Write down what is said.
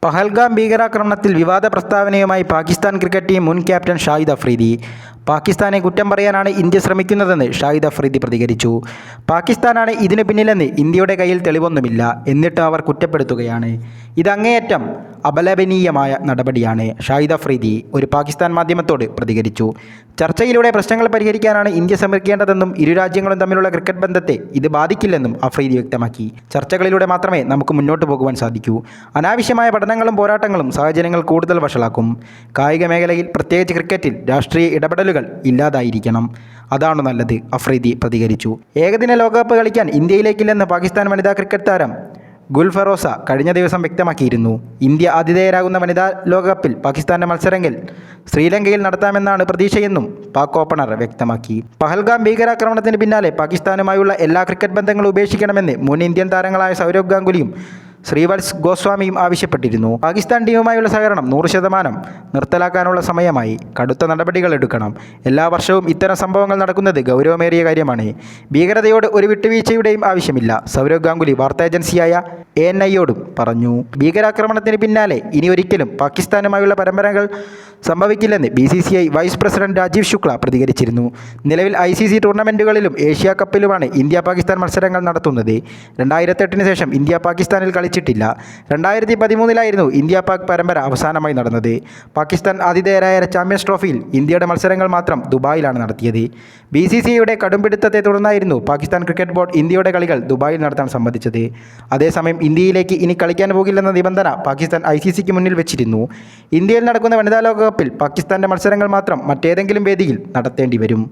പഹൽഗാം ഭീകരാക്രമണത്തിൽ വിവാദ പ്രസ്താവനയുമായി Pakistan cricket team മുൻ ക്യാപ്റ്റൻ ഷാഹിദ് അഫ്രീദി. പാകിസ്ഥാനെ കുറ്റം പറയാനാണ് ഇന്ത്യ ശ്രമിക്കുന്നതെന്ന് ഷാഹിദ് അഫ്രീദി പ്രതികരിച്ചു. പാകിസ്ഥാനാണ് ഇതിനു പിന്നിലെന്ന് ഇന്ത്യയുടെ കയ്യിൽ തെളിവൊന്നുമില്ല, എന്നിട്ട് അവർ കുറ്റപ്പെടുത്തുകയാണ്. ഇതങ്ങേയറ്റം അപലപനീയമായ നടപടിയാണ്. ഷാഹിദ് അഫ്രീദി ഒരു പാകിസ്ഥാൻ മാധ്യമത്തോട് പ്രതികരിച്ചു. ചർച്ചയിലൂടെ പ്രശ്നങ്ങൾ പരിഹരിക്കാനാണ് ഇന്ത്യ ശ്രമിക്കേണ്ടതെന്നും ഇരു രാജ്യങ്ങളും തമ്മിലുള്ള ക്രിക്കറ്റ് ബന്ധത്തെ ഇത് ബാധിക്കില്ലെന്നും അഫ്രീദി വ്യക്തമാക്കി. ചർച്ചകളിലൂടെ മാത്രമേ നമുക്ക് മുന്നോട്ട് പോകുവാൻ സാധിക്കൂ. അനാവശ്യമായ പഠനങ്ങളും പോരാട്ടങ്ങളും സാഹചര്യങ്ങൾ കൂടുതൽ വഷളാക്കും. കായിക മേഖലയിൽ, പ്രത്യേകിച്ച് ക്രിക്കറ്റിൽ, രാഷ്ട്രീയ ഇടപെടലുകൾ ഇല്ലാതായിരിക്കണം. അതാണ് നല്ലത്, അഫ്രീദി പ്രതികരിച്ചു. ഏകദിന ലോകകപ്പ് കളിക്കാൻ ഇന്ത്യയിലേക്കില്ലെന്ന് പാകിസ്ഥാൻ വനിതാ ക്രിക്കറ്റ് താരം ഗുൽ ഫെറോസ കഴിഞ്ഞ ദിവസം വ്യക്തമാക്കിയിരുന്നു. ഇന്ത്യ ആതിഥേയരാകുന്ന വനിതാ ലോകകപ്പിൽ പാകിസ്ഥാന്റെ മത്സരങ്ങൾ ശ്രീലങ്കയിൽ നടത്താമെന്നാണ് പ്രതീക്ഷയെന്നും പാക് ഓപ്പണർ വ്യക്തമാക്കി. പഹൽഗാം ഭീകരാക്രമണത്തിന് പിന്നാലെ പാകിസ്ഥാനുമായുള്ള എല്ലാ ക്രിക്കറ്റ് ബന്ധങ്ങളും ഉപേക്ഷിക്കണമെന്ന് മുൻ ഇന്ത്യൻ താരങ്ങളായ സൗരവ് ഗാംഗുലിയും ശ്രീവത്സ് ഗോസ്വാമിയും ആവശ്യപ്പെട്ടിരുന്നു. പാകിസ്ഥാൻ ടീമുമായുള്ള സഹകരണം 100% നിർത്തലാക്കാനുള്ള സമയമായി. കടുത്ത നടപടികൾ എടുക്കണം. എല്ലാ വർഷവും ഇത്തരം സംഭവങ്ങൾ നടക്കുന്നത് ഗൗരവമേറിയ കാര്യമാണ്. ഭീകരതയോട് ഒരു വിട്ടുവീഴ്ചയുടെയും ആവശ്യമില്ല, സൗരവ് ഗാംഗുലി വാർത്താ ഏജൻസിയായ ANIയോടും പറഞ്ഞു. ഭീകരാക്രമണത്തിന് പിന്നാലെ ഇനി ഒരിക്കലും പാകിസ്ഥാനുമായുള്ള പരമ്പരകൾ സംഭവിക്കില്ലെന്ന് BCCI vice president Rajeev Shukla പ്രതികരിച്ചിരുന്നു. നിലവിൽ ICC ടൂർണമെൻറ്റുകളിലും ഏഷ്യ കപ്പിലുമാണ് ഇന്ത്യ പാകിസ്ഥാൻ മത്സരങ്ങൾ നടത്തുന്നത്. 2008 ശേഷം ഇന്ത്യ പാകിസ്ഥാനിൽ കളിച്ചിട്ടില്ല. 2013 ഇന്ത്യ പാക് പരമ്പര അവസാനമായി നടന്നത്. പാകിസ്ഥാൻ ആതിഥേയരായ ചാമ്പ്യൻസ് ട്രോഫിയിൽ ഇന്ത്യയുടെ മത്സരങ്ങൾ മാത്രം ദുബായിലാണ് നടത്തിയത്. BCCIയുടെ കടുംപിടുത്തത്തെ തുടർന്നായിരുന്നു പാകിസ്ഥാൻ ക്രിക്കറ്റ് ബോർഡ് ഇന്ത്യയുടെ കളികൾ ദുബായിൽ നടത്താൻ സമ്മതിച്ചത്. അതേസമയം ഇന്ത്യയിലേക്ക് ഇനി കളിക്കാൻ പോകില്ലെന്ന നിബന്ധന പാകിസ്ഥാൻ ICCക്ക് മുന്നിൽ വെച്ചിരുന്നു. ഇന്ത്യയിൽ നടക്കുന്ന വനിതാ ലോകകപ്പിൽ പാകിസ്ഥാന്റെ മത്സരങ്ങൾ മാത്രം മറ്റേതെങ്കിലും വേദിയിൽ നടത്തേണ്ടി വരും.